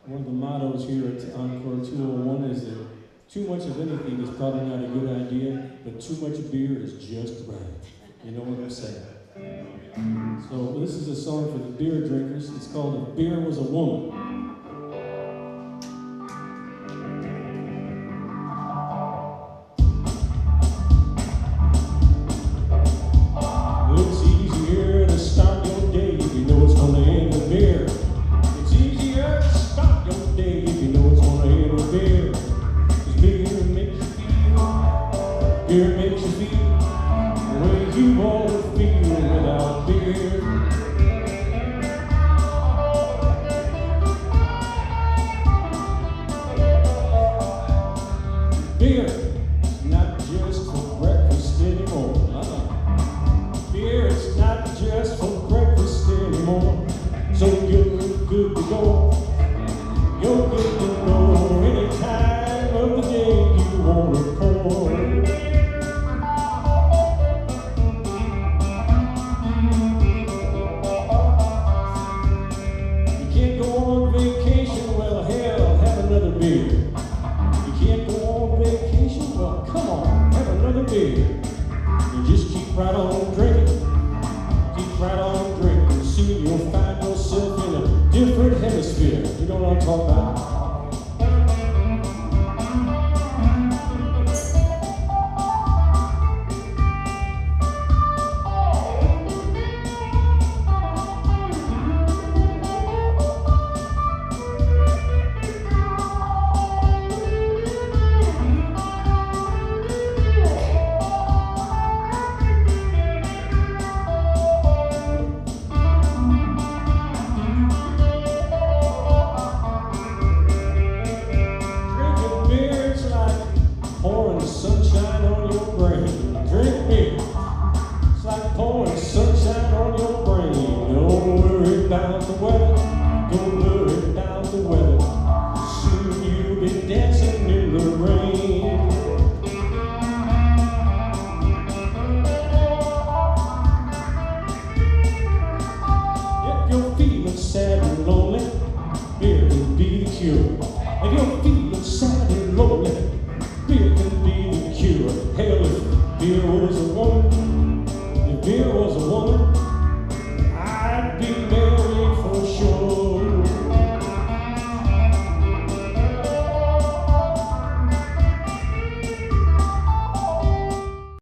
One of the mottos here at Encore 201 is that too much of anything is probably not a good idea, but too much beer is just right. You know what I'm saying? So this is a song for the beer drinkers. It's called "If Beer Was a Woman." It's easier to start your day if you know it's gonna end with beer. It's easier to start your day if you know it's gonna end with beer. 'Cause beer makes you feel, beer makes you feel the way you want to feel without beer. Beer is not just for breakfast anymore. Beer is not just for breakfast anymore. So you're good to go. You're good to go any time of the day you want to pour. You can't go on vacation, well hell, have another beer. You can't go on vacation, well come on, have another beer. You just keep right on drinking, keep right on drinking. Soon you'll find yourself in a different hemisphere. You know what I'm talking about? Pouring sunshine on your brain. Drink beer. It's like pouring sunshine on your brain. Don't worry about the weather. Don't worry about the weather. Soon you'll be dancing in the rain. If you're feeling sad and lonely, beer can be the cure. If you're feeling sad and lonely, beer can be the cure. Hell, if beer was a woman, if beer was a woman,